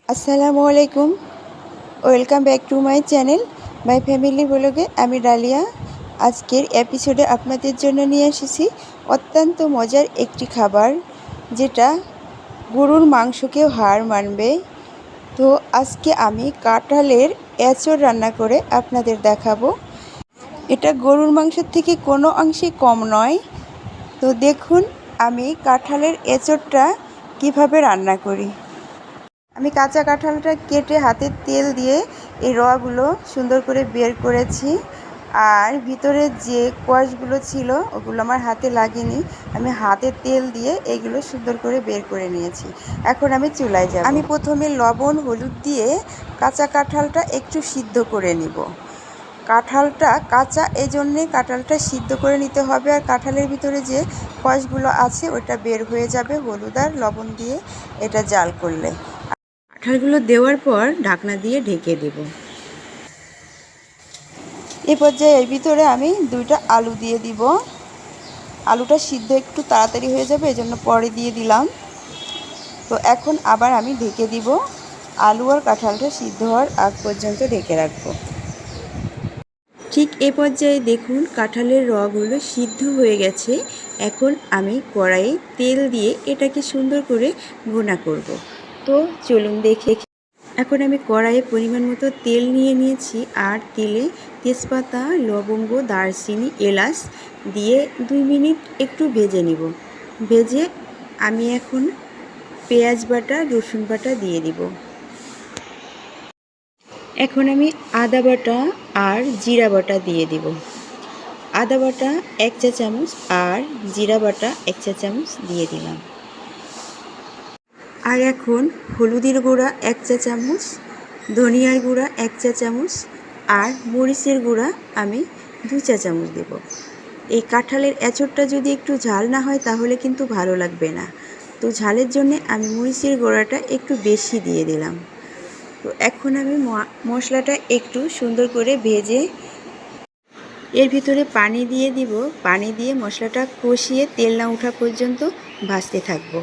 আসসালামু আলাইকুম। Welcome back to my channel my family ব্লগে। আমি ডালিয়া। আজকের এপিসোডে আপনাদের জন্য নিয়ে এসেছি অত্যন্ত মজার একটি খাবার, যেটা গরুর মাংসকেও হার মানবে। তো আজকে আমি কাঁঠালের এঁচড় রান্না করে আপনাদের দেখাবো। এটা গরুর মাংসের থেকে কোনো অংশে কম নয়। তো দেখুন আমি কাঁঠালের এঁচড়টা কিভাবে রান্না করি। আমি কাঁচা কাঁঠালটা কেটে হাতে তেল দিয়ে এই রগুলো সুন্দর করে বের করেছি, আর ভিতরে যে কোয়াশগুলো ছিল ওগুলো আমার হাতে লাগেনি। আমি হাতে তেল দিয়ে এগুলো সুন্দর করে বের করে নিয়েছি। এখন আমি চুলায় যাব। আমি প্রথমে লবণ হলুদ দিয়ে কাঁচা কাঁঠালটা একটু সিদ্ধ করে নিব। কাঁঠালটা কাঁচা, এই জন্যে কাঁঠালটা সিদ্ধ করে নিতে হবে, আর কাঁঠালের ভিতরে যে কোয়াশগুলো আছে ওটা বের হয়ে যাবে হলুদ আর লবণ দিয়ে এটা জাল করলে। কাঁঠালগুলো দেওয়ার পর ঢাকনা দিয়ে ঢেকে দেব। এই পর্যায়ে এর ভিতরে আমি 2টা আলু দিয়ে দিব। আলুটা সিদ্ধ একটু তাড়াতাড়ি হয়ে যাবে, এজন্য পরে দিয়ে দিলাম। তো এখন আবার আমি ঢেকে দিব। আলু আর কাঁঠালটা সিদ্ধ হওয়ার আগ পর্যন্ত ঢেকে রাখবো। ঠিক এই পর্যায়ে দেখুন কাঁঠালের রগুলো সিদ্ধ হয়ে গেছে। এখন আমি কড়াইয়ে তেল দিয়ে এটাকে সুন্দর করে ভুনা করব। তো চলুন দেখে। এখন আমি কড়াইয়ে পরিমাণ মতো তেল নিয়ে নিয়েছি, আর তেলে তেজপাতা, লবঙ্গ, দারচিনি, এলাচ দিয়ে 2 মিনিট একটু ভেজে নিব। ভেজে আমি এখন পেঁয়াজ বাটা, রসুন বাটা দিয়ে দিব। এখন আমি আদা বাটা আর জিরা বাটা দিয়ে দিব। আদা বাটা 1 চা চামচ আর জিরা বাটা 1 চা চামচ দিয়ে দিলাম। আর এখন হলুদের গুঁড়া 1 চা চামচ, ধনিয়ার গুঁড়া 1 চা চামচ আর মরিচের গুঁড়া আমি 2 চা চামচ দেব। এই কাঁঠালের এঁচড়টা যদি একটু ঝাল না হয় তাহলে কিন্তু ভালো লাগবে না। তো ঝালের জন্যে আমি মরিচের গুঁড়াটা একটু বেশি দিয়ে দিলাম। তো এখন আমি মশলাটা একটু সুন্দর করে ভেজে এর ভিতরে পানি দিয়ে দিব। পানি দিয়ে মশলাটা কষিয়ে তেল না ওঠা পর্যন্ত ভাজতে থাকবো।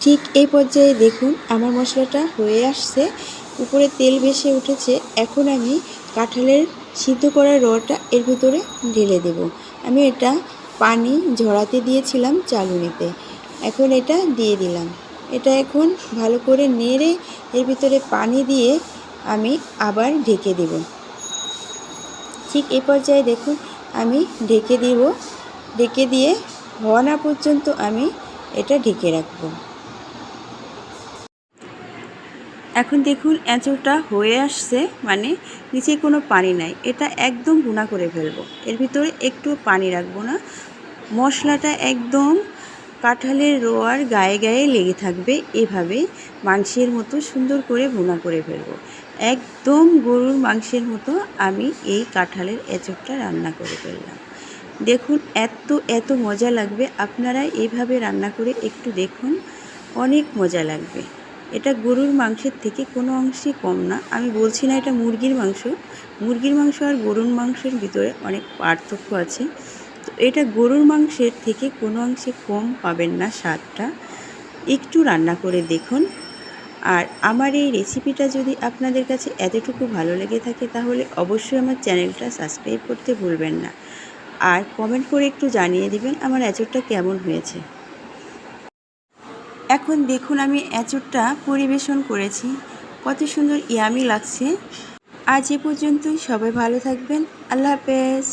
ঠিক এই পর্যায়ে দেখুন আমার মশলাটা হয়ে আসছে, উপরে তেল ভেসে উঠেছে। এখন আমি কাঁঠালের সিদ্ধ করা রটা এর ভিতরে ঢেলে দেব। আমি এটা পানি ঝরাতে দিয়েছিলাম চালুনিতে, এখন এটা দিয়ে দিলাম। এটা এখন ভালো করে নেড়ে এর ভিতরে পানি দিয়ে আমি আবার ঢেকে দেব। ঠিক এই পর্যায়ে দেখুন আমি ঢেকে দিব। ঢেকে দিয়ে হওয়া না পর্যন্ত আমি এটা ঢেকে রাখবো। এখন দেখুন এঁচড়টা হয়ে আসছে, মানে নিচে কোনো পানি নাই। এটা একদম ভুনা করে ফেলবো, এর ভিতরে একটু পানি রাখবো না। মশলাটা একদম কাঁঠালের রোয়ার গায়ে গায়ে লেগে থাকবে, এভাবে মাংসের মতো সুন্দর করে ভুনা করে ফেলবো। একদম গরুর মাংসের মতো আমি এই কাঁঠালের এঁচড়টা রান্না করে ফেললাম। দেখুন এত মজা লাগবে। আপনারা এইভাবে রান্না করে একটু দেখুন, অনেক মজা লাগবে। এটা গরুর মাংসের থেকে কোনো অংশে কম না। আমি বলছি না এটা মুরগির মাংস। মুরগির মাংস আর গরুর মাংসের ভিতরে অনেক পার্থক্য আছে। তো এটা গরুর মাংসের থেকে কোনো অংশে কম পাবেন না স্বাদটা। একটু রান্না করে দেখুন। আর আমার এই রেসিপিটা যদি আপনাদের কাছে এতটুকু ভালো লেগে থাকে তাহলে অবশ্যই আমার চ্যানেলটা সাবস্ক্রাইব করতে ভুলবেন না, আর কমেন্ট করে একটু জানিয়ে দিবেন আমার এঁচড়টা কেমন হয়েছে। এখন দেখুন আমি এঁচড়টা পরিবেশন করেছি, কত সুন্দর ইয়ামি লাগছে। আজ এ পর্যন্তই। সবাই ভালো থাকবেন। আল্লাহ হাফেজ।